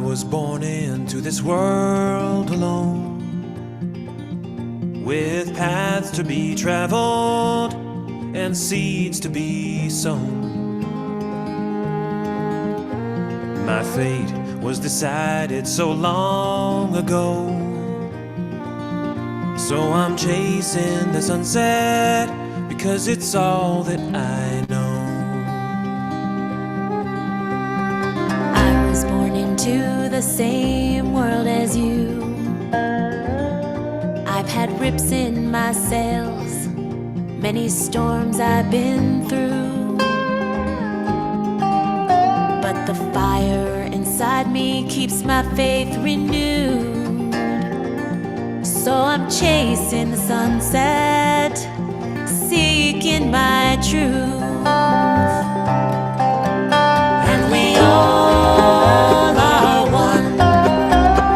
was born into this world alone, with paths to be traveled and seeds to be sown. My fate was decided so long ago, so I'm chasing the sunset because it's all that I know. I was born into the same world as you. I've had rips in my sails, many storms I've been through, but the fire inside me keeps my faith renewed. So I'm chasing the sunset, seeking my truth. And we all are one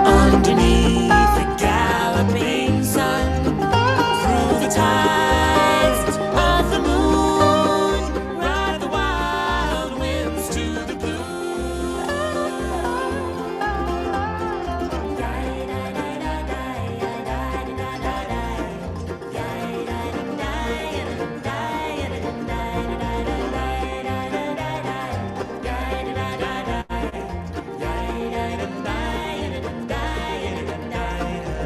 underneath the galloping sun, through the tides of the moon, ride the wild winds to the blue.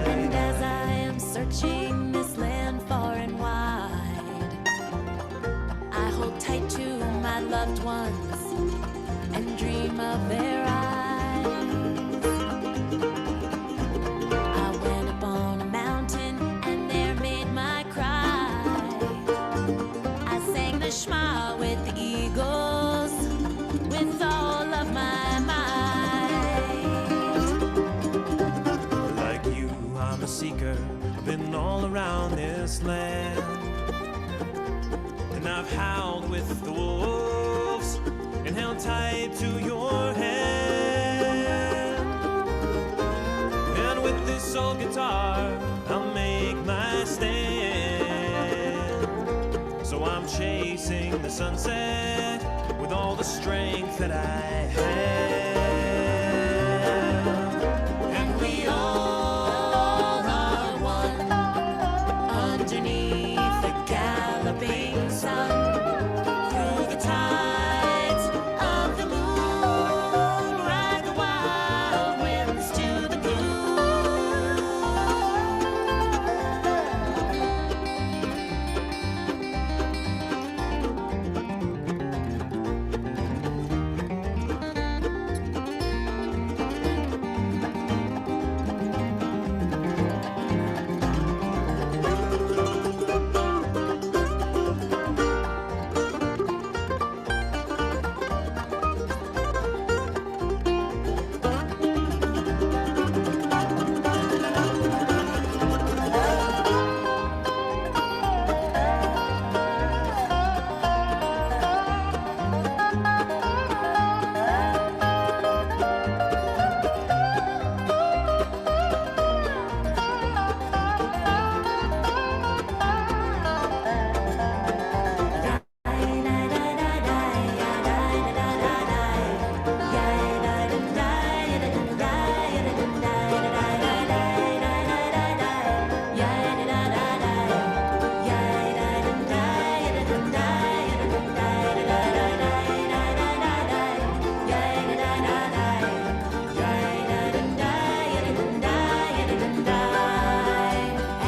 And as I am searching this land far and wide, I hold tight to my loved ones and dream of their eyes. I went up on a mountain and there made my cry. I sang the Shema with the eagles, with all of my might. Like you, I'm a seeker, I've been all around this land, and I've howled with the wolves and held tight to your hand. And with this old guitar, I'll make my stand. So I'm chasing the sunset with all the strength that I have. And we all are one underneath the galloping sun, through the tides of the moon, ride the wild winds to the blue.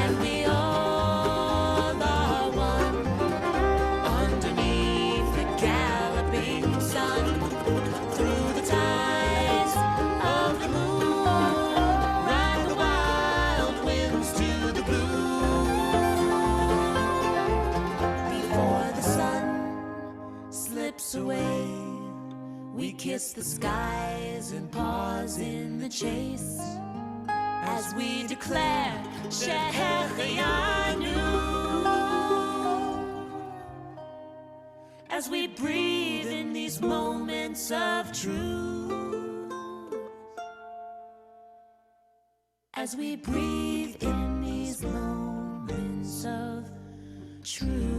And we all are one underneath the galloping sun, through the tides of the moon, ride the wild winds to the blue. Before the sun slips away, we kiss the skies and pause in the chase, as we declare Shehechianu, as we breathe in these moments of truth, as we breathe in these moments of truth.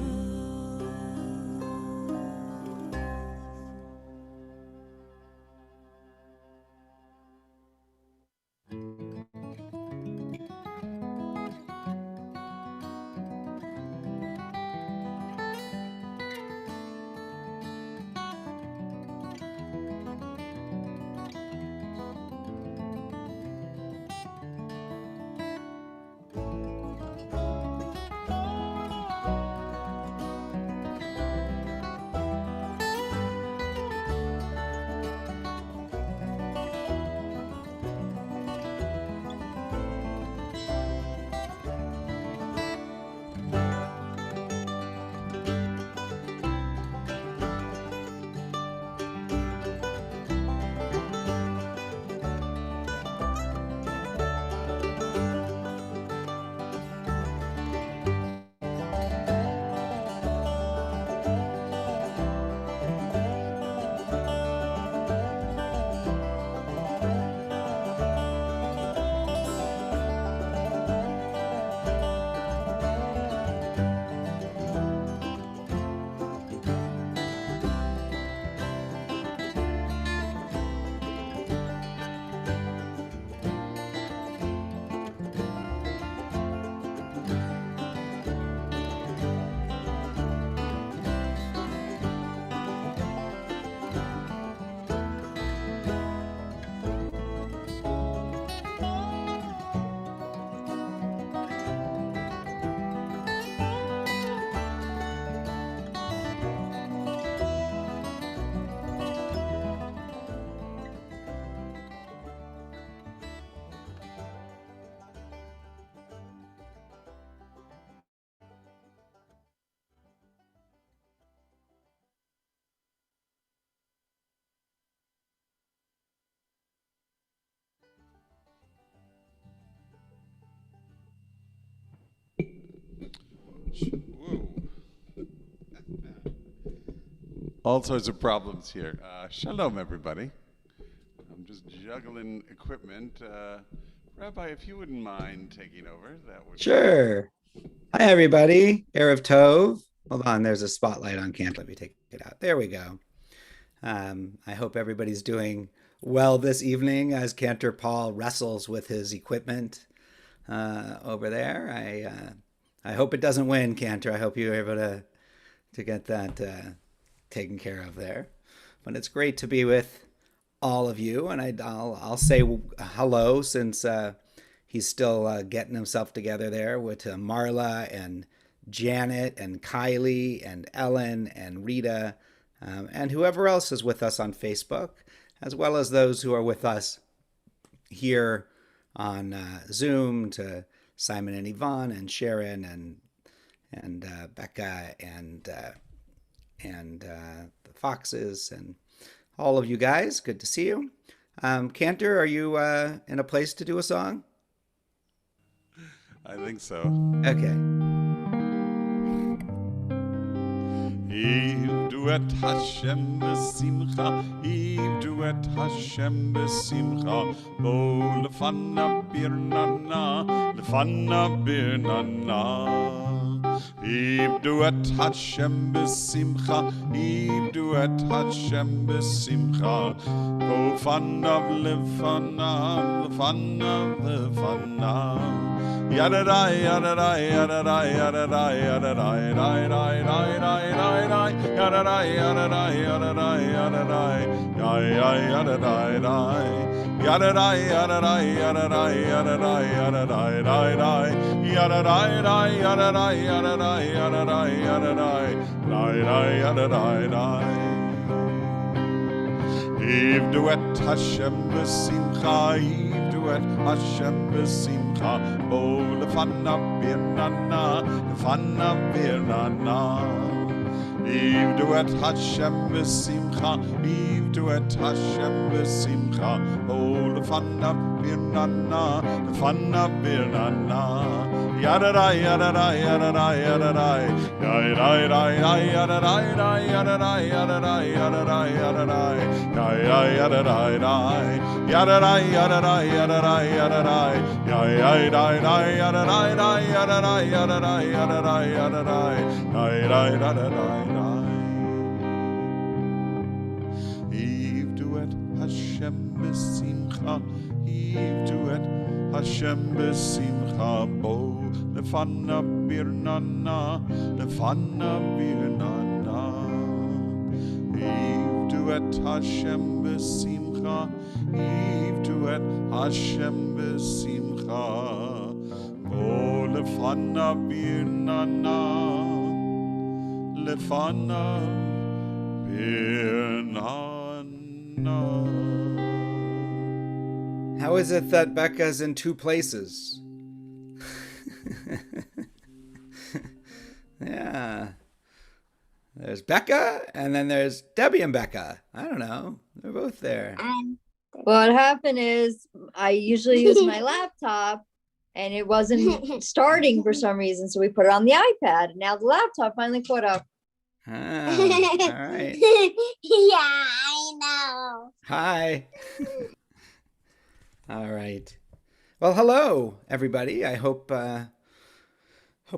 All sorts of problems here. Shalom, everybody. I'm just juggling equipment. Rabbi, if you wouldn't mind taking over, that would. Sure. Hi, everybody. Erev Tov. Hold on, there's a spotlight on camp. Let me take it out. There we go. I hope everybody's doing well this evening as Cantor Paul wrestles with his equipment over there. I hope it doesn't win, Cantor. I hope you're able to get that taken care of there. But it's great to be with all of you, and I'll say hello since he's still getting himself together there with Marla and Janet and Kylie and Ellen and Rita and whoever else is with us on Facebook, as well as those who are with us here on Zoom, to Simon and Yvonne and Sharon and Becca and the Foxes and all of you guys. Good to see you. Cantor, are you in a place to do a song? I think so. Okay. Ivdu et Hashem b'simcha, Ivdu et Hashem b'simcha, Bo lefana birnana, lefana birnana. Ivdu et Hashem b'simcha, Ivdu et Hashem b'simcha, Bo fanav lefanav, lefanav lefanav. Yadadai, yadadai, yadadai, yadadai, yadadai, dai, dai, dai, dai, dai, dai, yadadai, yadadai, yadadai, yadadai, dai, dai, yadadai, dai, yadadai, yadadai, yadadai, yadadai, yadadai, dai, dai, yadadai, dai, yadadai, yadadai, yadadai, yadadai, dai, dai, yadadai, dai. Ivdu et Hashem b'simcha, Ivdu et Hashem b'simcha, Bo lefana birnana, lefana birnana. Ivdu et Hashem b'simcha, Ivdu et Hashem b'simcha, Bo lefana birnana, lefana birnana. Yadadai, yadadai, yadadai, yadadai, dai, dai, dai, dai, yadadai, dai, yadadai, yadadai, yadadai, yadadai, dai, dai, yadadai, dai, yadadai, yadadai, yadadai, yadadai, dai, dai, dai, dai, yadadai, dai, yadadai, yadadai, yadadai, yadadai, dai, dai, yadadai, dai. Ivdu et Hashem b'simcha, Ivdu et Hashem b'simcha, bo lefana birnana, lefana birnana. Ivdu et Hashem b'simcha, Ivdu et Hashem b'simcha, bo lefana birnana, lefana birnana. How is it that Becca's in two places? Yeah. There's Becca, and then there's Debbie and Becca. I don't know. They're both there. What happened is I usually use my laptop and it wasn't starting for some reason. So we put it on the iPad, and now the laptop finally caught up. Ah, all right. Yeah, I know. Hi. All right. Well, hello, everybody. I hope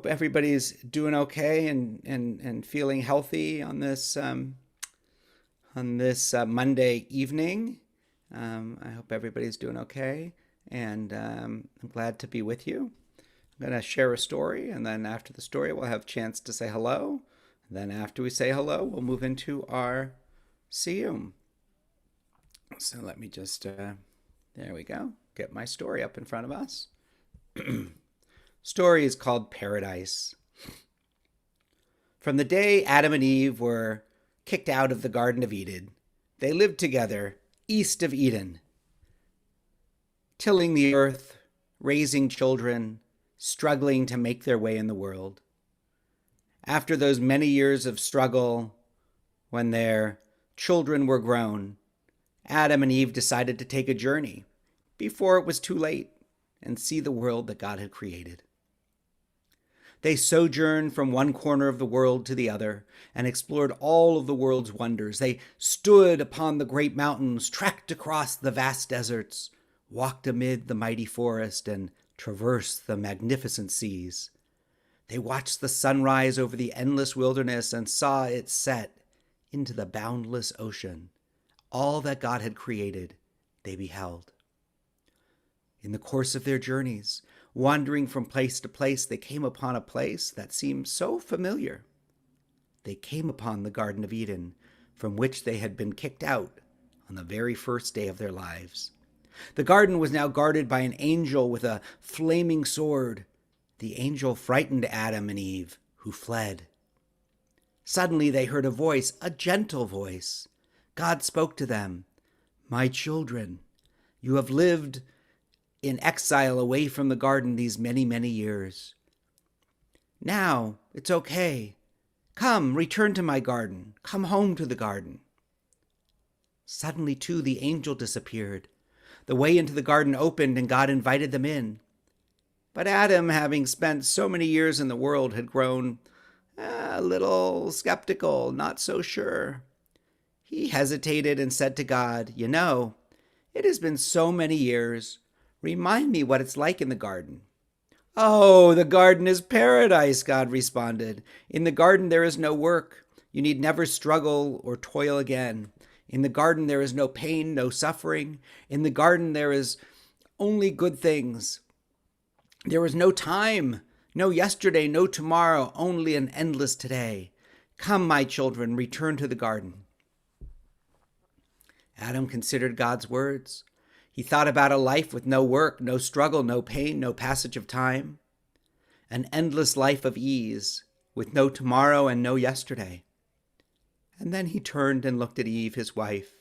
everybody's doing okay and feeling healthy on this Monday evening. I hope everybody's doing okay, and I'm glad to be with you. I'm going to share a story, and then after the story, we'll have a chance to say hello. And then after we say hello, we'll move into our Siyyum. So let me just, there we go, get my story up in front of us. Story is called Paradise. From the day Adam and Eve were kicked out of the Garden of Eden, they lived together east of Eden, tilling the earth, raising children, struggling to make their way in the world. After those many years of struggle, when their children were grown, Adam and Eve decided to take a journey before it was too late and see the world that God had created. They sojourned from one corner of the world to the other and explored all of the world's wonders. They stood upon the great mountains, trekked across the vast deserts, walked amid the mighty forest, and traversed the magnificent seas. They watched the sunrise over the endless wilderness and saw it set into the boundless ocean. All that God had created, they beheld. In the course of their journeys, wandering from place to place, they came upon a place that seemed so familiar. They came upon the Garden of Eden, from which they had been kicked out on the very first day of their lives. The garden was now guarded by an angel with a flaming sword. The angel frightened Adam and Eve, who fled. Suddenly they heard a voice, a gentle voice. God spoke to them. "My children, you have lived in exile away from the garden these many, many years. Now it's okay. Come, return to my garden. Come home to the garden." Suddenly, too, the angel disappeared. The way into the garden opened and God invited them in. But Adam, having spent so many years in the world, had grown a little skeptical, not so sure. He hesitated and said to God, "You know, it has been so many years. Remind me what it's like in the garden." "Oh, the garden is paradise," God responded. "In the garden there is no work. You need never struggle or toil again. In the garden there is no pain, no suffering. In the garden there is only good things. There is no time, no yesterday, no tomorrow, only an endless today. Come, my children, return to the garden." Adam considered God's words. He thought about a life with no work, no struggle, no pain, no passage of time. An endless life of ease, with no tomorrow and no yesterday. And then he turned and looked at Eve, his wife.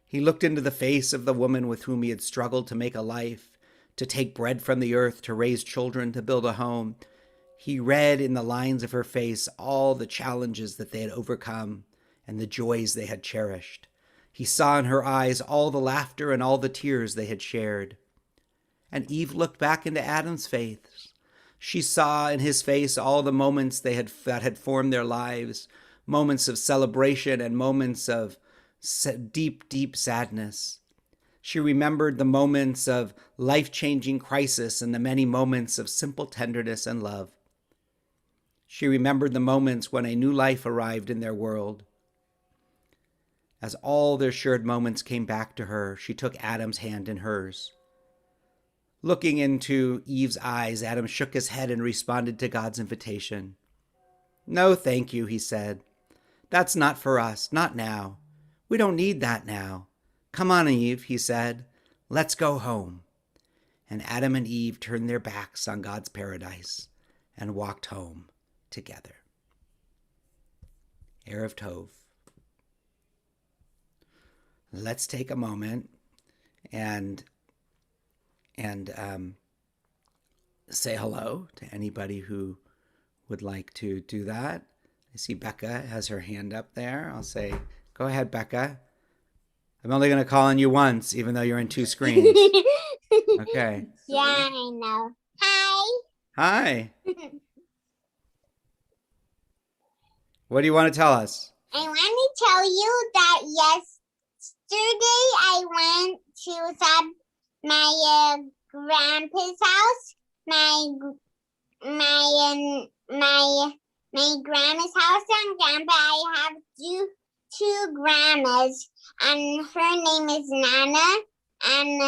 He looked into the face of the woman with whom he had struggled to make a life, to take bread from the earth, to raise children, to build a home. He read in the lines of her face all the challenges that they had overcome and the joys they had cherished. He saw in her eyes all the laughter and all the tears they had shared. And Eve looked back into Adam's face. She saw in his face all the moments that had formed their lives, moments of celebration and moments of deep, deep sadness. She remembered the moments of life-changing crisis and the many moments of simple tenderness and love. She remembered the moments when a new life arrived in their world. As all their shared moments came back to her, she took Adam's hand in hers. Looking into Eve's eyes, Adam shook his head and responded to God's invitation. "No, thank you," he said. "That's not for us, not now. We don't need that now. Come on, Eve," he said. "Let's go home." And Adam and Eve turned their backs on God's paradise and walked home together. Erev Tov. Let's take a moment and say hello to anybody who would like to do that. I see Becca has her hand up there. I'll say, go ahead, Becca. I'm only going to call on you once, even though you're in two screens. Okay. Yeah, I know. Hi. Hi. What do you want to tell us? I want to tell you that yesterday I went to my grandpa's house, my grandma's house, and grandpa. I have two grandmas, and her name is Nana, and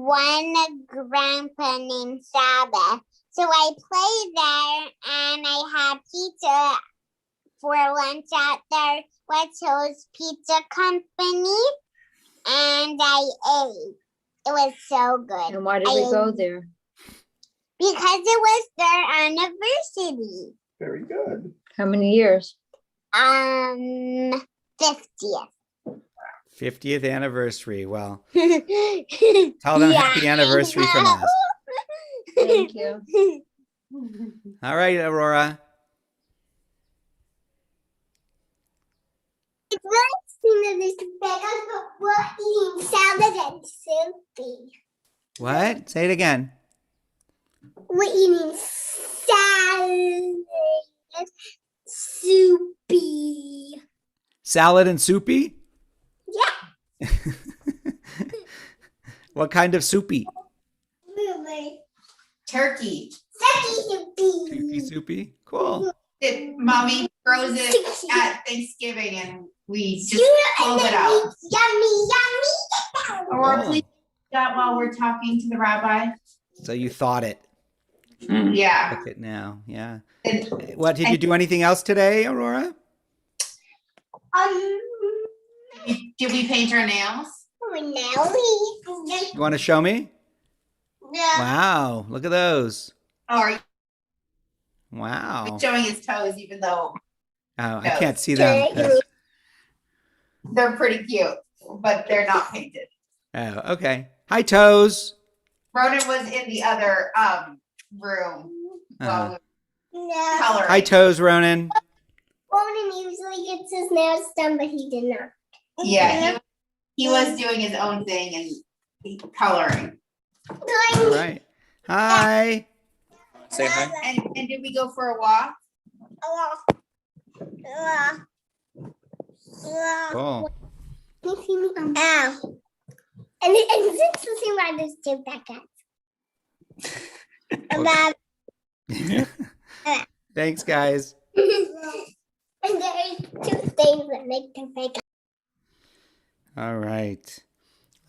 one grandpa named Saba. So I played there, and I had pizza for lunch at their West Hills Pizza Company, and I ate. It was so good. And why did we go there? Because it was their anniversary. Very good. How many years? 50th. 50th anniversary. Well, tell them happy anniversary from us. Thank you. All right, Aurora. We're eating salad and soupy. What? Say it again. We're eating salad. Soupy. Salad and soupy? Yeah. What kind of soupy? Turkey. Soupy soupy? Cool. That mommy froze it at Thanksgiving and we just pulled it out. Yummy. Aurora, please do that while we're talking to the rabbi. So you thought it. Yeah. Cook it now. Yeah. And- What, did you do anything else today, Aurora? Did we paint our nails? You want to show me? Wow. Look at those. Oh, are you Wow. showing his toes even though Oh, I can't see them. they're pretty cute, but they're not painted. Oh, okay. Hi, Toes. Ronan was in the other room while we were coloring. Hi, Toes, Ronan. Ronan usually gets his nails done, but he did not. Yeah, he was doing his own thing and coloring. All right. Hi. Say hi. And did we go for a walk? Cool. Ow. And since the same why there's two backups. Thanks, guys. And there's two things that make them backup. All right.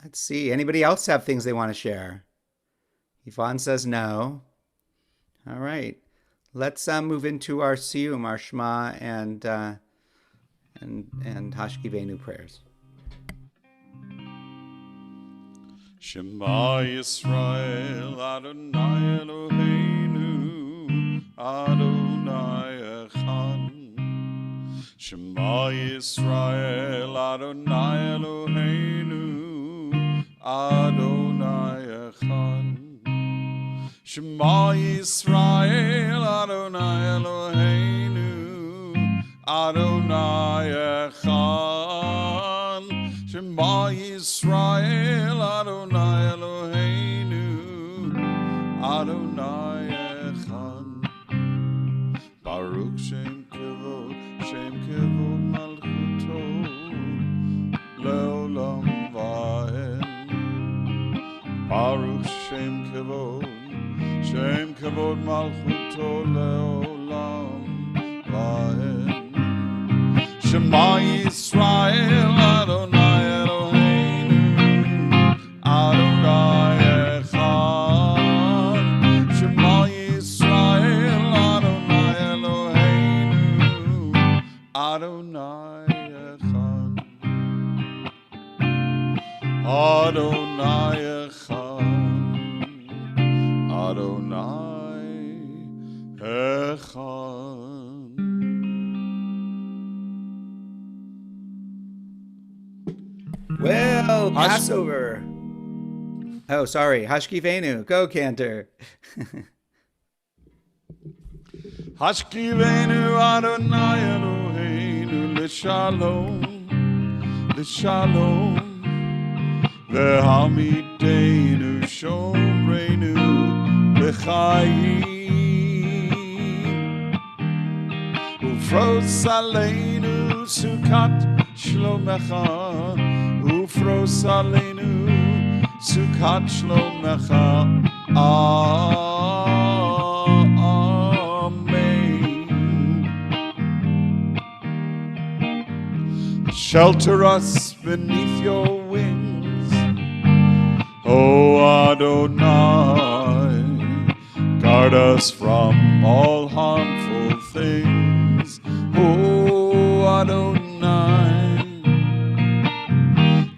Let's see. Anybody else have things they want to share? Yvonne says no. All right. Let's move into our Siyyum, our Shema, and Hashkivenu prayers. Shema Yisrael, Adonai Eloheinu, Adonai Echad. Shema Yisrael, Adonai Eloheinu, Adonai Echad. Shema Yisrael, Adonai Eloheinu, Adonai Echad. Shema Yisrael, Adonai Eloheinu, Adonai Echad. Baruch Shem Kevod Malchuto, Leolam Vaed. Baruch Shem Kevod Malchuto, Leolam Vaed. Shema Yisrael, Adonai Eloheinu, Adonai Echad. Shema Yisrael, Adonai Eloheinu, Adonai Echad. Adonai Echad. Adonai Echad. Well, Passover. Oh, sorry. Hashkivenu. Go, Cantor. Hashkivenu Adonai Eloheinu l'shalom, l'shalom. V'hamidenu shomreinu l'chaim. Ufros aleinu sukat shlomecha. Ufros aleinu sukat shlomecha. Amen. Shelter us beneath your wings, O Adonai. Guard us from all harmful things, O Adonai.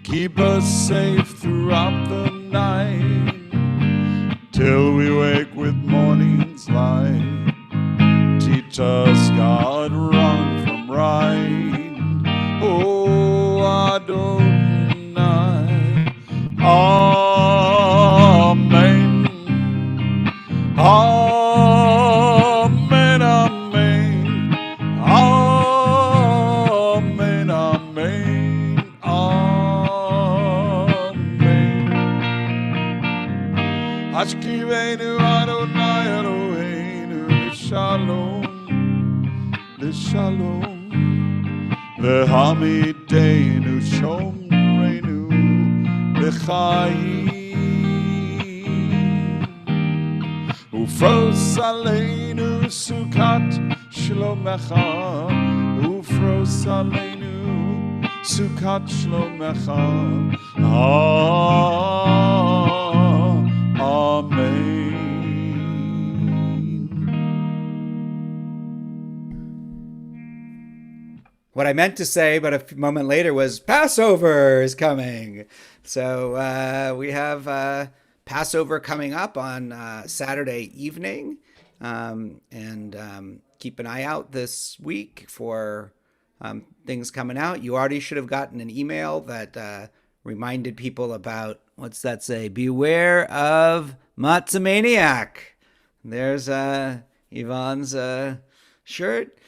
Keep us safe throughout the night, till we wake with morning's light. Teach us, God, wrong from right, O Adonai. Amen. Amen, amen. Amen, amen. Amen. Hashkivenu Adonai shalom v'hamidenu shomrenu b'chayim ufros aleinu sukat shlomecha ufros aleinu sukat shlomecha amen. What I meant to say, but a moment later, was Passover is coming. So we have Passover coming up on Saturday evening. And keep an eye out this week for things coming out. You already should have gotten an email that reminded people about, what's that say? Beware of Matzah Maniac. There's Yvonne's shirt.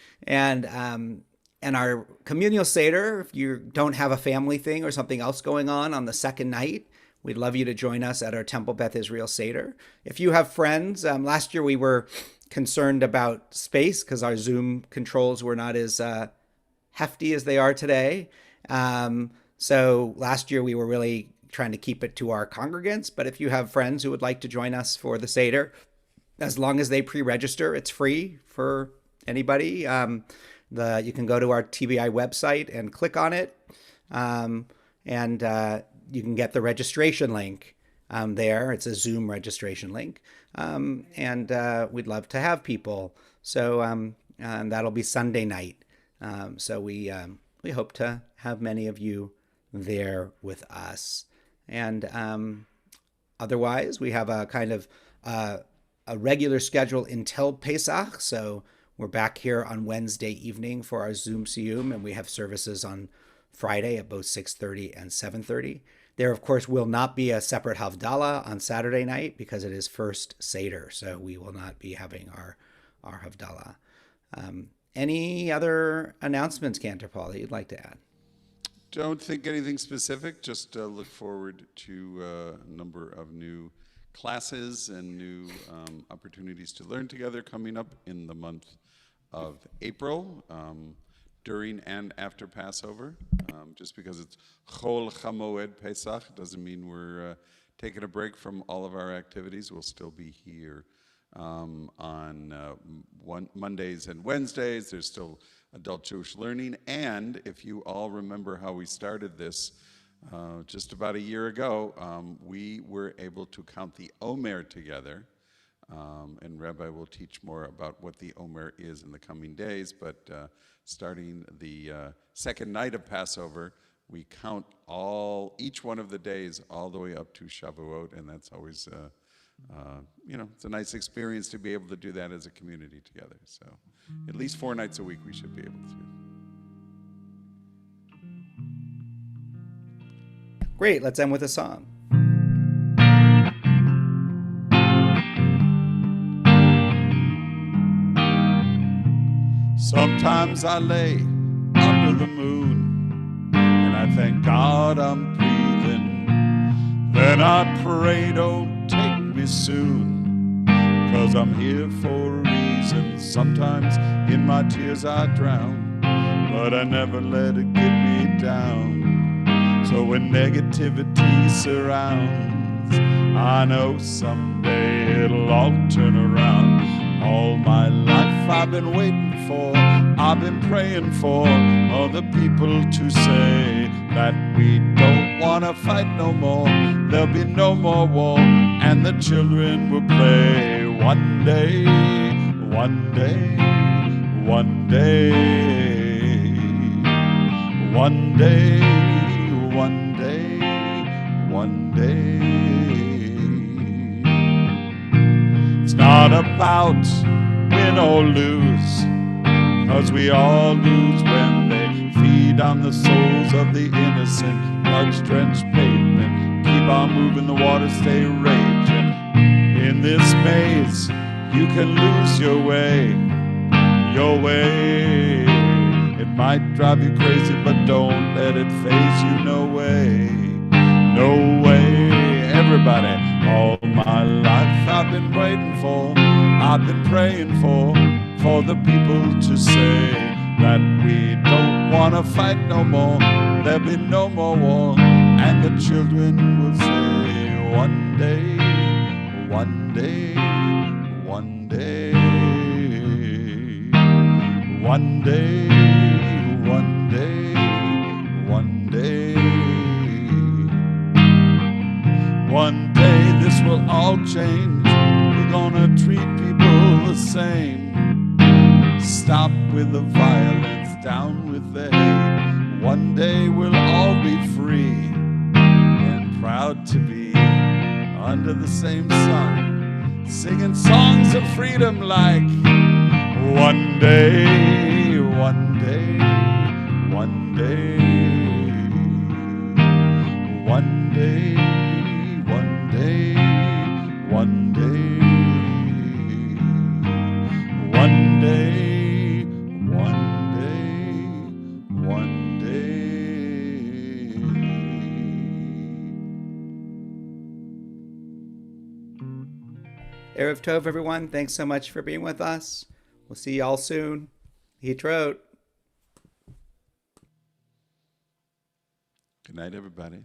And our communal Seder, if you don't have a family thing or something else going on the second night, we'd love you to join us at our Temple Beth Israel Seder. If you have friends, last year we were concerned about space because our Zoom controls were not as hefty as they are today. So last year we were really trying to keep it to our congregants. But if you have friends who would like to join us for the Seder, as long as they pre-register, it's free for anybody. You can go to our TBI website and click on it, and you can get the registration link there. It's a Zoom registration link, and we'd love to have people. So and that'll be Sunday night. So we hope to have many of you there with us. And otherwise, we have a kind of a regular schedule until Pesach. So we're back here on Wednesday evening for our Zoom Siyyum, and we have services on Friday at both 6:30 and 7:30. There, of course, will not be a separate Havdalah on Saturday night because it is first Seder, so we will not be having our Havdalah. Any other announcements, Cantor Paul, that you'd like to add? Don't think anything specific, just look forward to a number of new classes and new opportunities to learn together coming up in the month of April, during and after Passover. Just because it's Chol Chamoed Pesach doesn't mean we're taking a break from all of our activities. We'll still be here on Mondays and Wednesdays. There's still adult Jewish learning. And if you all remember how we started this just about a year ago, we were able to count the Omer together. And Rabbi will teach more about what the Omer is in the coming days, but starting the second night of Passover, we count each one of the days all the way up to Shavuot, and that's always, it's a nice experience to be able to do that as a community together. So at least 4 nights a week we should be able to. Great, let's end with a song. Sometimes I lay under the moon and I thank God I'm breathing. Then I pray, don't take me soon, 'cause I'm here for a reason. Sometimes in my tears I drown, but I never let it get me down. So when negativity surrounds, I know someday it'll all turn around. All my life I've been waiting for, I've been praying for other people to say that we don't want to fight no more. There'll be no more war, and the children will play. One day, one day, one day, one day, one day, one day. It's not about win or lose, 'cause we all lose when they feed on the souls of the innocent. Blood-drenched pavement, keep on moving, the water stay raging. In this maze, you can lose your way, your way. It might drive you crazy, but don't let it faze you, no way, no way. Everybody, all my life I've been waiting for, I've been praying for the people to say that we don't want to fight no more. There'll be no more war, and the children will say, one day, one day, one day, one day, one day, one day. One day this will all change. We're gonna treat people the same. Stop with the violence, down with the hate. One day we'll all be free and proud to be under the same sun, singing songs of freedom like one day, one day, one day, one day, one day, one day, one day, one day, one day. Erev Tov, everyone. Thanks so much for being with us. We'll see y'all soon. Hitrot. Good night, everybody.